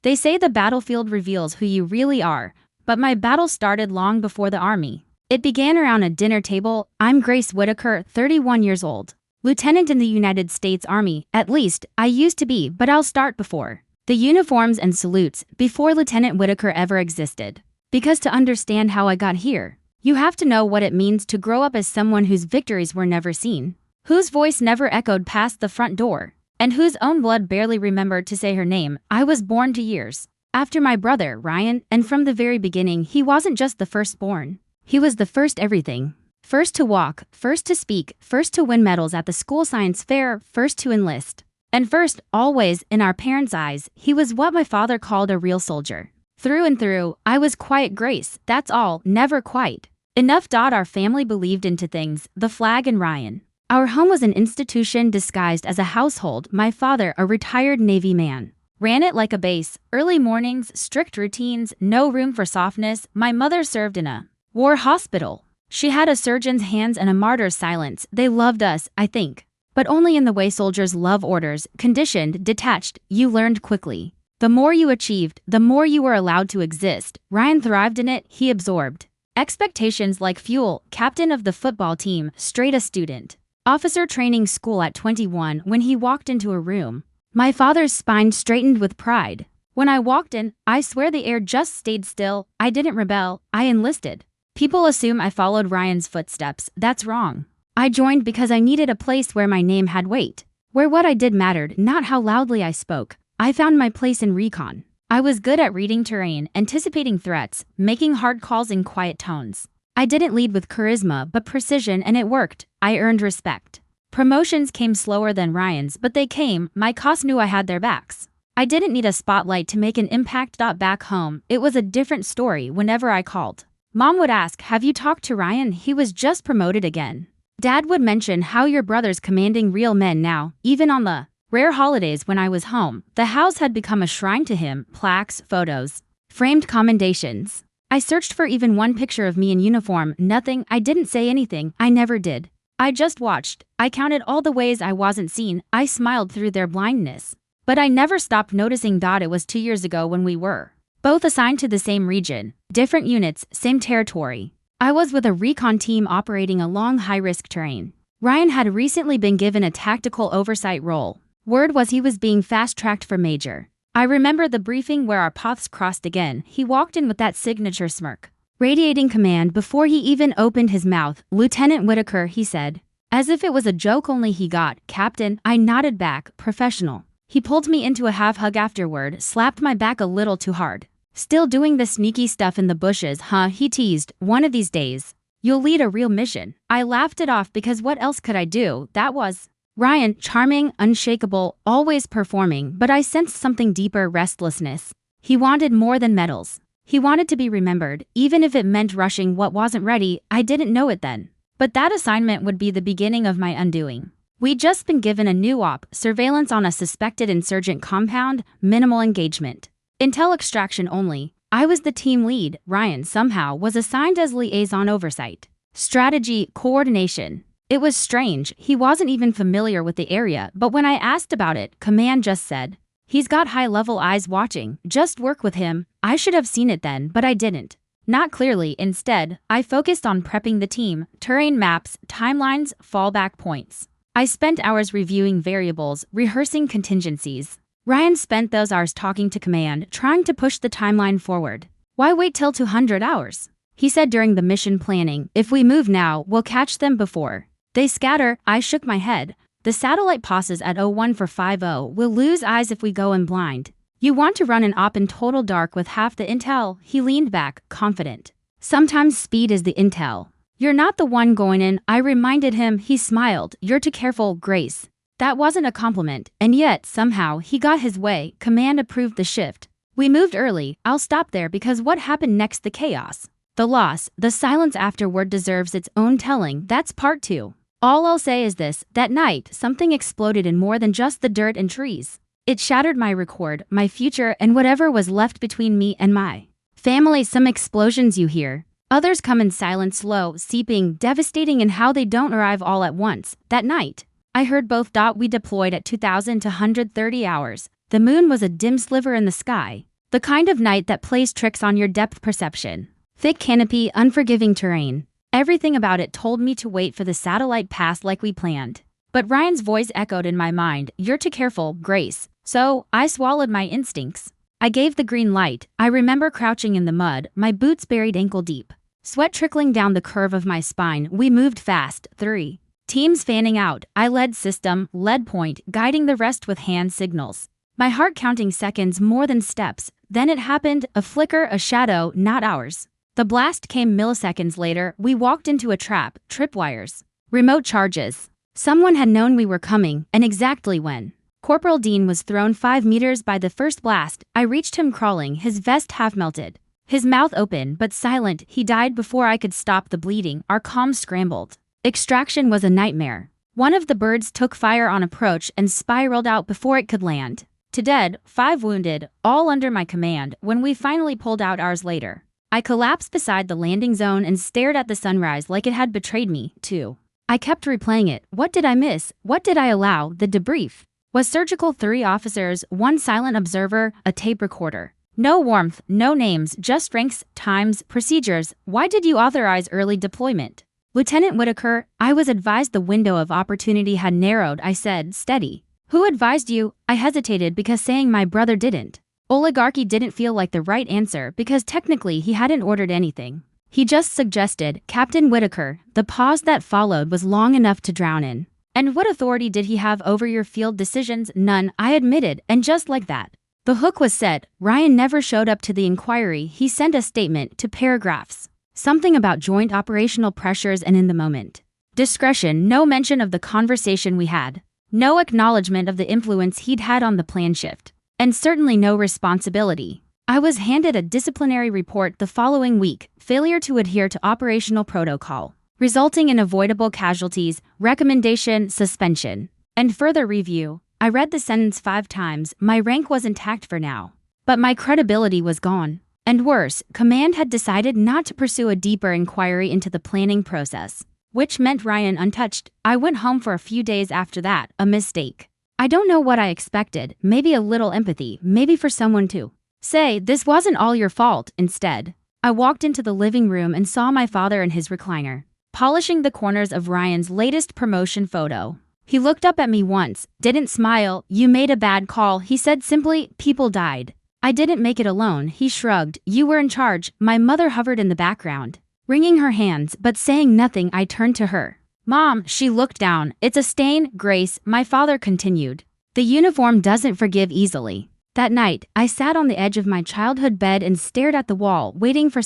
They say the battlefield reveals who you really are, but my battle started long before the army. It began around a dinner table. I'm Grace Whitaker, 31 years old. Lieutenant in the United States Army, at least, I used to be, but I'll start before the uniforms and salutes, before Lieutenant Whitaker ever existed. Because to understand how I got here, you have to know what it means to grow up as someone whose victories were never seen, whose voice never echoed past the front door, and whose own blood barely remembered to say her name. I was born 2 years after my brother, Ryan, and from the very beginning he wasn't just the firstborn. He was the first everything. First to walk, first to speak, first to win medals at the school science fair, first to enlist. And first, always, in our parents' eyes, he was what my father called a real soldier. Through and through, I was quiet Grace, that's all, never quite enough. Our family believed into things, the flag and Ryan. Our home was an institution disguised as a household. My father, a retired Navy man, ran it like a base. Early mornings, strict routines, no room for softness. My mother served in a war hospital. She had a surgeon's hands and a martyr's silence. They loved us, I think, but only in the way soldiers love: orders, conditioned, detached. You learned quickly. The more you achieved, the more you were allowed to exist. Ryan thrived in it. He absorbed expectations like fuel. Captain of the football team, straight A student. Officer training school at 21. When he walked into a room, my father's spine straightened with pride. When I walked in, I swear the air just stayed still. I didn't rebel, I enlisted. People assume I followed Ryan's footsteps. That's wrong. I joined because I needed a place where my name had weight, where what I did mattered, not how loudly I spoke. I found my place in recon. I was good at reading terrain, anticipating threats, making hard calls in quiet tones. I didn't lead with charisma, but precision, and it worked. I earned respect. Promotions came slower than Ryan's, but they came. My coss knew I had their backs. I didn't need a spotlight to make an impact. Back home, it was a different story. Whenever I called, Mom would ask, "Have you talked to Ryan? He was just promoted again." Dad would mention how your brother's commanding real men now. Even on the rare holidays when I was home, the house had become a shrine to him. Plaques, photos, framed commendations. I searched for even one picture of me in uniform. Nothing. I didn't say anything. I never did. I just watched. I counted all the ways I wasn't seen. I smiled through their blindness. But I never stopped noticing. It was 2 years ago when we were both assigned to the same region, different units, same territory. I was with a recon team operating along high-risk terrain. Ryan had recently been given a tactical oversight role. Word was he was being fast-tracked for major. I remember the briefing where our paths crossed again. He walked in with that signature smirk, radiating command before he even opened his mouth. "Lieutenant Whitaker," he said, as if it was a joke only he got. "Captain." I nodded back. "Professional." He pulled me into a half-hug afterward, slapped my back a little too hard. "Still doing the sneaky stuff in the bushes, huh?" he teased. "One of these days, you'll lead a real mission." I laughed it off because what else could I do? That was Ryan, charming, unshakable, always performing, but I sensed something deeper: restlessness. He wanted more than medals. He wanted to be remembered, even if it meant rushing what wasn't ready. I didn't know it then, but that assignment would be the beginning of my undoing. We'd just been given a new op: surveillance on a suspected insurgent compound, minimal engagement, intel extraction only. I was the team lead. Ryan somehow was assigned as liaison oversight, strategy, coordination. It was strange. He wasn't even familiar with the area, but when I asked about it, command just said, "He's got high-level eyes watching. Just work with him." I should have seen it then, but I didn't. Not clearly. Instead, I focused on prepping the team, terrain maps, timelines, fallback points. I spent hours reviewing variables, rehearsing contingencies. Ryan spent those hours talking to command, trying to push the timeline forward. "Why wait till 200 hours? He said during the mission planning. "If we move now, we'll catch them before they scatter." I shook my head. "The satellite passes at 01 for 50. We'll lose eyes if we go in blind. You want to run an op in total dark with half the intel." He leaned back, confident. "Sometimes speed is the intel. You're not the one going in." I reminded him. He smiled. "You're too careful, Grace." That wasn't a compliment, and yet, somehow, he got his way. Command approved the shift. We moved early. I'll stop there because what happened next, the chaos, the loss, the silence afterward deserves its own telling. That's part 2. All I'll say is this: that night, something exploded in more than just the dirt and trees. It shattered my record, my future, and whatever was left between me and my family. Some explosions you hear. Others come in silent, slow, seeping, devastating in how they don't arrive all at once. That night, I heard both. We deployed at 2,000 to 130 hours. The moon was a dim sliver in the sky. The kind of night that plays tricks on your depth perception. Thick canopy, unforgiving terrain. Everything about it told me to wait for the satellite pass like we planned. But Ryan's voice echoed in my mind, "You're too careful, Grace." So, I swallowed my instincts. I gave the green light. I remember crouching in the mud, my boots buried ankle deep. Sweat trickling down the curve of my spine. We moved fast. 3 teams fanning out. I led system, led point, guiding the rest with hand signals. My heart counting seconds more than steps. Then it happened, a flicker, a shadow, not ours. The blast came milliseconds later. We walked into a trap, tripwires, remote charges. Someone had known we were coming, and exactly when. Corporal Dean was thrown 5 meters by the first blast. I reached him crawling, his vest half melted. His mouth open but silent. He died before I could stop the bleeding. Our comms scrambled. Extraction was a nightmare. One of the birds took fire on approach and spiraled out before it could land. To dead, 5 wounded, all under my command. When we finally pulled out hours later, I collapsed beside the landing zone and stared at the sunrise like it had betrayed me, too. I kept replaying it. What did I miss? What did I allow? The debrief was surgical: 3 officers, 1 silent observer, a tape recorder. No warmth, no names, just ranks, times, procedures. Why did you authorize early deployment? Lieutenant Whitaker, I was advised the window of opportunity had narrowed, I said, steady. Who advised you? I hesitated because saying my brother didn't. Oligarchy didn't feel like the right answer because technically he hadn't ordered anything. He just suggested, Captain Whitaker. The pause that followed was long enough to drown in. And what authority did he have over your field decisions? None, I admitted, and just like that, the hook was set. Ryan never showed up to the inquiry. He sent a statement, 2 paragraphs. Something about joint operational pressures and in the moment. Discretion, no mention of the conversation we had. No acknowledgement of the influence he'd had on the plan shift. And certainly no responsibility. I was handed a disciplinary report the following week: failure to adhere to operational protocol, resulting in avoidable casualties, recommendation, suspension, and further review. I read the sentence 5 times. My rank was intact for now, but my credibility was gone. And worse, command had decided not to pursue a deeper inquiry into the planning process, which meant Ryan untouched. I went home for a few days after that, a mistake. I don't know what I expected, maybe a little empathy, maybe for someone to say, this wasn't all your fault. Instead, I walked into the living room and saw my father in his recliner, polishing the corners of Ryan's latest promotion photo. He looked up at me once, didn't smile. You made a bad call, he said simply. People died. I didn't make it alone, he shrugged. You were in charge. My mother hovered in the background, wringing her hands, but saying nothing. I turned to her. Mom, she looked down. It's a stain, Grace, my father continued. The uniform doesn't forgive easily. That night, I sat on the edge of my childhood bed and stared at the wall, waiting for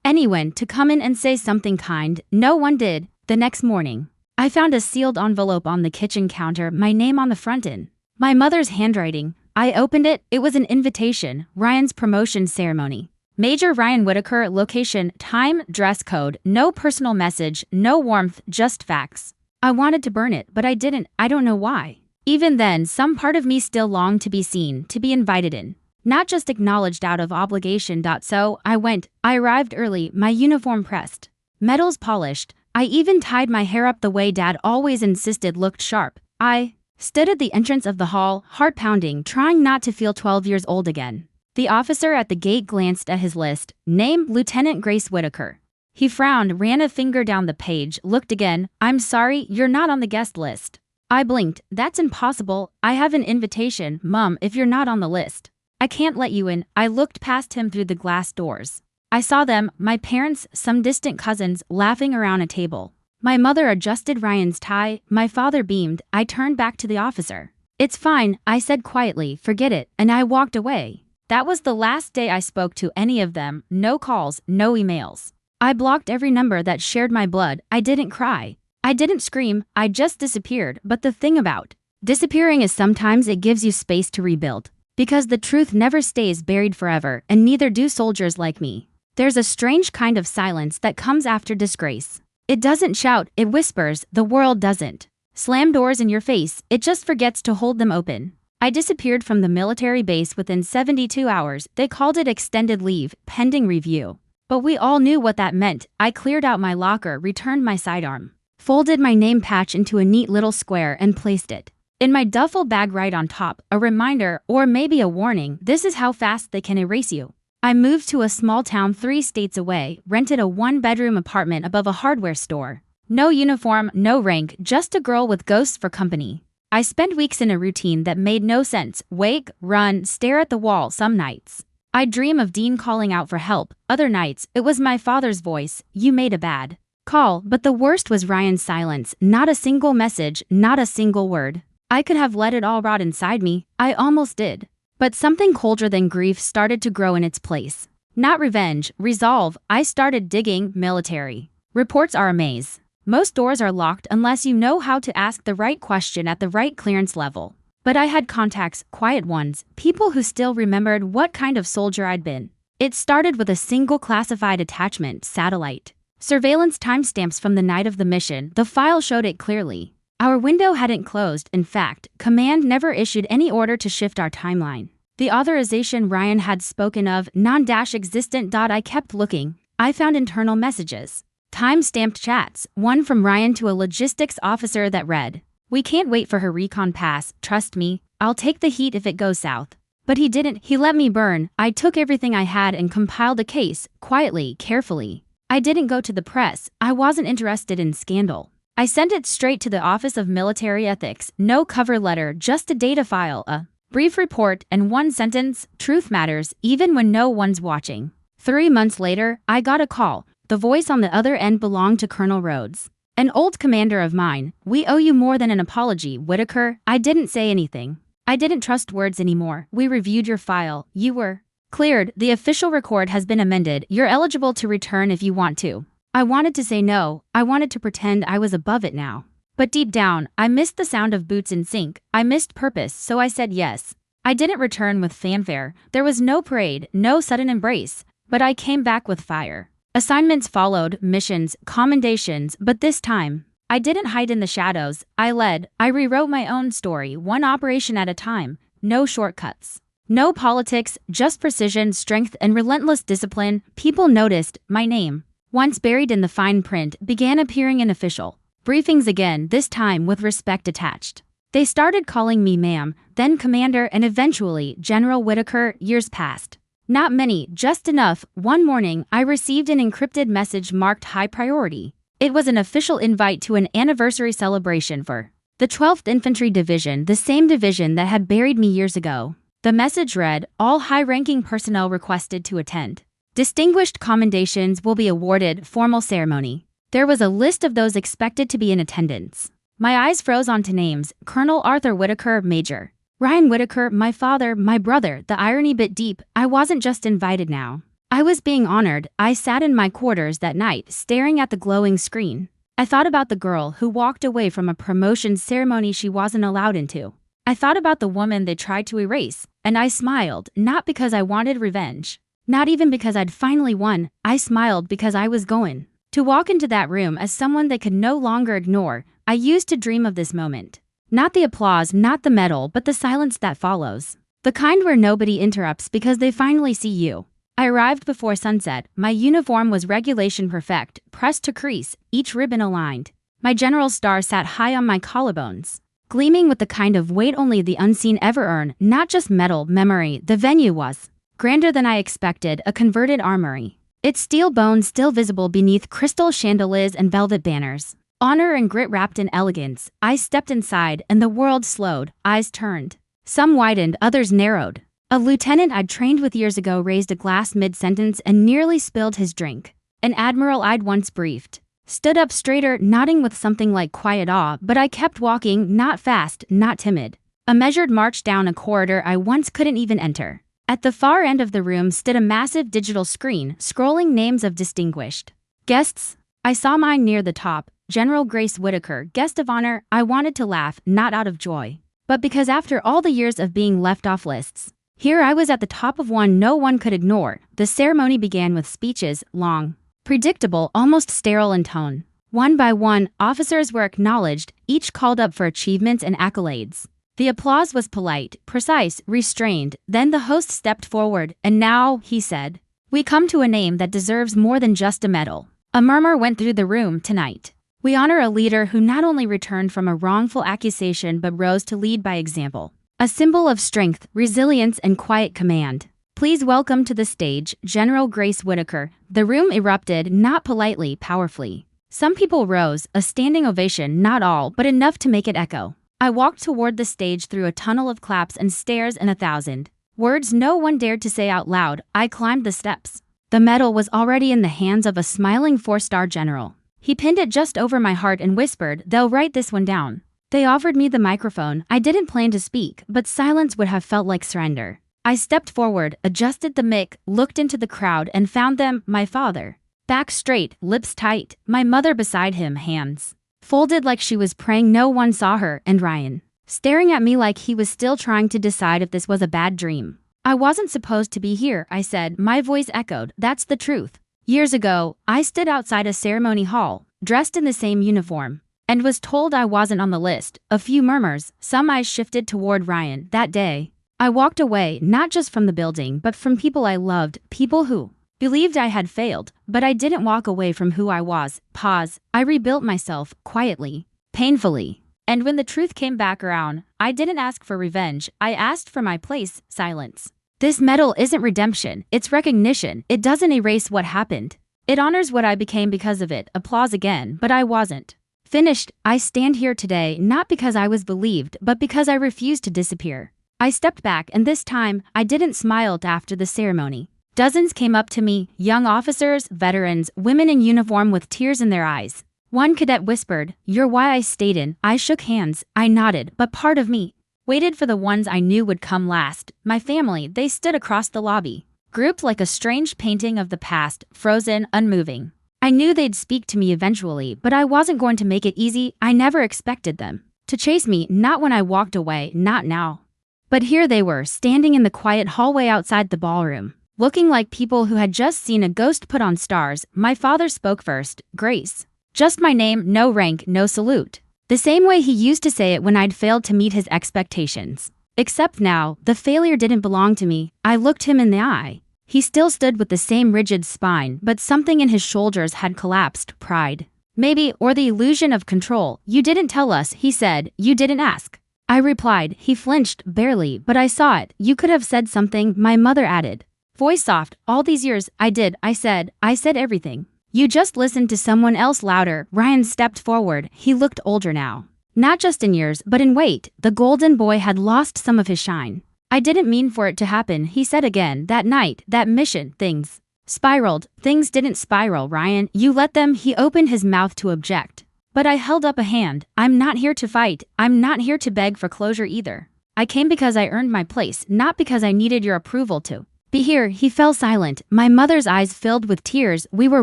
anyone to come in and say something kind. No one did. The next morning, I found a sealed envelope on the kitchen counter, my name on the front in my mother's handwriting. I opened it. It was an invitation, Ryan's promotion ceremony. Major Ryan Whitaker, location, time, dress code, no personal message, no warmth, just facts. I wanted to burn it, but I didn't. I don't know why. Even then, some part of me still longed to be seen, to be invited in, not just acknowledged out of obligation. So I went. I arrived early, my uniform pressed, medals polished. I even tied my hair up the way Dad always insisted looked sharp. I stood at the entrance of the hall, heart pounding, trying not to feel 12 years old again. The officer at the gate glanced at his list. Name, Lieutenant Grace Whitaker. He frowned, ran a finger down the page, looked again. I'm sorry, you're not on the guest list. I blinked. That's impossible. I have an invitation, Mom, if you're not on the list. I can't let you in. I looked past him through the glass doors. I saw them, my parents, some distant cousins, laughing around a table. My mother adjusted Ryan's tie. My father beamed. I turned back to the officer. It's fine, I said quietly, forget it, and I walked away. That was the last day I spoke to any of them. No calls, no emails. I blocked every number that shared my blood. I didn't cry. I didn't scream. I just disappeared. But the thing about disappearing is sometimes it gives you space to rebuild. Because the truth never stays buried forever, and neither do soldiers like me. There's a strange kind of silence that comes after disgrace. It doesn't shout, it whispers. The world doesn't slam doors in your face, it just forgets to hold them open. I disappeared from the military base within 72 hours. They called it extended leave, pending review. But we all knew what that meant. I cleared out my locker, returned my sidearm, folded my name patch into a neat little square and placed it In my duffel bag right on top, a reminder or maybe a warning, this is how fast they can erase you. I moved to a small town 3 states away, rented a 1-bedroom apartment above a hardware store. No uniform, no rank, just a girl with ghosts for company. I spent weeks in a routine that made no sense. Wake, run, stare at the wall some nights. I'd dream of Dean calling out for help. Other nights, it was my father's voice, "You made a bad call." But the worst was Ryan's silence. Not a single message, not a single word. I could have let it all rot inside me. I almost did. But something colder than grief started to grow in its place. Not revenge, resolve. I started digging. Military reports are a maze. Most doors are locked unless you know how to ask the right question at the right clearance level. But I had contacts, quiet ones, people who still remembered what kind of soldier I'd been. It started with a single classified attachment, satellite surveillance timestamps from the night of the mission. The file showed it clearly. Our window hadn't closed. In fact, Command never issued any order to shift our timeline. The authorization Ryan had spoken of, non-existent. I kept looking. I found internal messages. Time-stamped chats, one from Ryan to a logistics officer that read, "We can't wait for her recon pass, trust me, I'll take the heat if it goes south." But he didn't, he let me burn. I took everything I had and compiled a case, quietly, carefully. I didn't go to the press, I wasn't interested in scandal. I sent it straight to the Office of Military Ethics, no cover letter, just a data file, a brief report, and one sentence, "Truth matters, even when no one's watching." 3 months later, I got a call. The voice on the other end belonged to Colonel Rhodes, an old commander of mine. "We owe you more than an apology, Whitaker." I didn't say anything. I didn't trust words anymore. "We reviewed your file. You were cleared. The official record has been amended. You're eligible to return if you want to." I wanted to say no. I wanted to pretend I was above it now. But deep down, I missed the sound of boots in sync. I missed purpose, so I said yes. I didn't return with fanfare. There was no parade, no sudden embrace. But I came back with fire. Assignments followed, missions, commendations, but this time, I didn't hide in the shadows. I led. I rewrote my own story, one operation at a time. No shortcuts. No politics, just precision, strength, and relentless discipline. People noticed. My name, once buried in the fine print, began appearing in official briefings again, this time with respect attached. They started calling me ma'am, then commander, and eventually General Whitaker. Years passed. Not many, just enough. One morning, I received an encrypted message marked high priority. It was an official invite to an anniversary celebration for the 12th Infantry Division, the same division that had buried me years ago. The message read, "All high-ranking personnel requested to attend. Distinguished commendations will be awarded. Formal ceremony." There was a list of those expected to be in attendance. My eyes froze onto names. Colonel Arthur Whitaker, Major Ryan Whitaker, my father, my brother. The irony bit deep. I wasn't just invited now. I was being honored. I sat in my quarters that night, staring at the glowing screen. I thought about the girl who walked away from a promotion ceremony she wasn't allowed into. I thought about the woman they tried to erase, and I smiled, not because I wanted revenge. Not even because I'd finally won. I smiled because I was going to walk into that room as someone they could no longer ignore. I used to dream of this moment. Not the applause, not the medal, but the silence that follows. The kind where nobody interrupts because they finally see you. I arrived before sunset. My uniform was regulation perfect, pressed to crease, each ribbon aligned. My general's star sat high on my collarbones, gleaming with the kind of weight only the unseen ever earn, not just metal, memory. The venue was grander than I expected, a converted armory. Its steel bones still visible beneath crystal chandeliers and velvet banners. Honor and grit wrapped in elegance. I stepped inside, and the world slowed. Eyes turned. Some widened, others narrowed. A lieutenant I'd trained with years ago raised a glass mid-sentence and nearly spilled his drink. An admiral I'd once briefed stood up straighter, nodding with something like quiet awe, but I kept walking, not fast, not timid. A measured march down a corridor I once couldn't even enter. At the far end of the room stood a massive digital screen, scrolling names of distinguished guests. I saw mine near the top. General Grace Whitaker, guest of honor. I wanted to laugh, not out of joy, but because after all the years of being left off lists, here I was at the top of one no one could ignore. The ceremony began with speeches, long, predictable, almost sterile in tone. One by one, officers were acknowledged, each called up for achievements and accolades. The applause was polite, precise, restrained. Then the host stepped forward, "And now," he said, "we come to a name that deserves more than just a medal." A murmur went through the room. "Tonight, We honor a leader who not only returned from a wrongful accusation but rose to lead by example. A symbol of strength, resilience, and quiet command. Please welcome to the stage General Grace Whittaker. The room erupted, not politely, powerfully. Some people rose, a standing ovation, not all, but enough to make it echo. I walked toward the stage through a tunnel of claps and stares and 1,000 words no one dared to say out loud. I climbed the steps. The medal was already in the hands of a smiling 4-star general. He pinned it just over my heart and whispered, "They'll write this one down." They offered me the microphone. I didn't plan to speak, but silence would have felt like surrender. I stepped forward, adjusted the mic, looked into the crowd, and found them, my father. Back straight, lips tight, my mother beside him, hands folded like she was praying no one saw her, and Ryan staring at me like he was still trying to decide if this was a bad dream. "I wasn't supposed to be here," I said. My voice echoed, "That's the truth." Years ago, I stood outside a ceremony hall, dressed in the same uniform, and was told I wasn't on the list. A few murmurs, some eyes shifted toward Ryan. That day, I walked away, not just from the building, but from people I loved, people who believed I had failed, but I didn't walk away from who I was. Pause. I rebuilt myself, quietly, painfully. And when the truth came back around, I didn't ask for revenge, I asked for my place, silence. This medal isn't redemption, it's recognition. It doesn't erase what happened. It honors what I became because of it. Applause again, but I wasn't finished. I stand here today not because I was believed, but because I refused to disappear. I stepped back, and this time, I didn't smile after the ceremony. Dozens came up to me, young officers, veterans, women in uniform with tears in their eyes. One cadet whispered, "You're why I stayed in." I shook hands, I nodded, but part of me waited for the ones I knew would come last. My family, they stood across the lobby, grouped like a strange painting of the past, frozen, unmoving. I knew they'd speak to me eventually, but I wasn't going to make it easy. I never expected them to chase me, not when I walked away, not now. But here they were, standing in the quiet hallway outside the ballroom, looking like people who had just seen a ghost put on stars. My father spoke first, "Grace." Just my name, no rank, no salute. The same way he used to say it when I'd failed to meet his expectations. Except now, the failure didn't belong to me. I looked him in the eye. He still stood with the same rigid spine, but something in his shoulders had collapsed. Pride. Maybe, or the illusion of control. "You didn't tell us," he said. "You didn't ask." I replied. He flinched, barely, but I saw it. "You could have said something," my mother added. Voice soft. "All these years, I did. I said everything. You just listened to someone else." Louder. Ryan stepped forward. He looked older now. Not just in years, but in weight. The golden boy had lost some of his shine. "I didn't mean for it to happen," he said again. "That night, that mission, things spiraled." "Things didn't spiral, Ryan. You let them." He opened his mouth to object, but I held up a hand. "I'm not here to fight. I'm not here to beg for closure either. I came because I earned my place, not because I needed your approval to be here." He fell silent. My mother's eyes filled with tears. "We were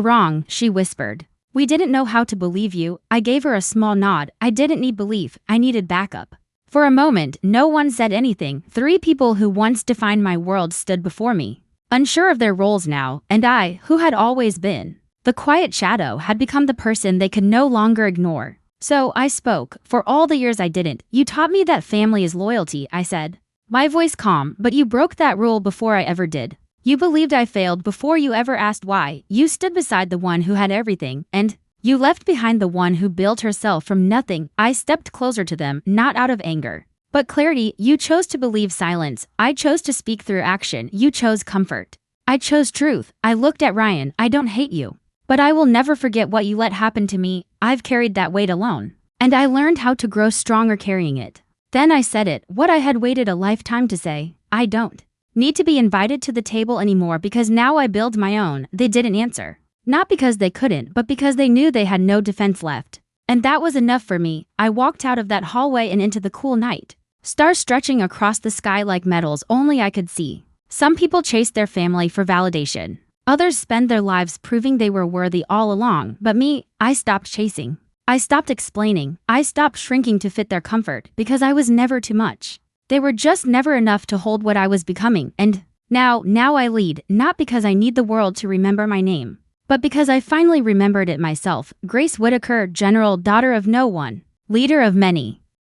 wrong," she whispered. "We didn't know how to believe you." I gave her a small nod. I didn't need belief, I needed backup. For a moment, no one said anything. 3 people who once defined my world stood before me, unsure of their roles now, and I, who had always been the quiet shadow, had become the person they could no longer ignore. So I spoke. "For all the years I didn't, you taught me that family is loyalty," I said. My voice calm. "But you broke that rule before I ever did. You believed I failed before you ever asked why. You stood beside the one who had everything, and you left behind the one who built herself from nothing." I stepped closer to them, not out of anger, but clarity. "You chose to believe silence. I chose to speak through action. You chose comfort. I chose truth." I looked at Ryan. "I don't hate you, but I will never forget what you let happen to me. I've carried that weight alone, and I learned how to grow stronger carrying it." Then I said it, what I had waited a lifetime to say. "I don't need to be invited to the table anymore because now I build my own." They didn't answer. Not because they couldn't, but because they knew they had no defense left. And that was enough for me. I walked out of that hallway and into the cool night. Stars stretching across the sky like medals only I could see. Some people chase their family for validation. Others spend their lives proving they were worthy all along. But me, I stopped chasing. I stopped explaining. I stopped shrinking to fit their comfort because I was never too much. They were just never enough to hold what I was becoming. And now I lead, not because I need the world to remember my name, but because I finally remembered it myself. Grace Whittaker, General, daughter of no one, leader of many.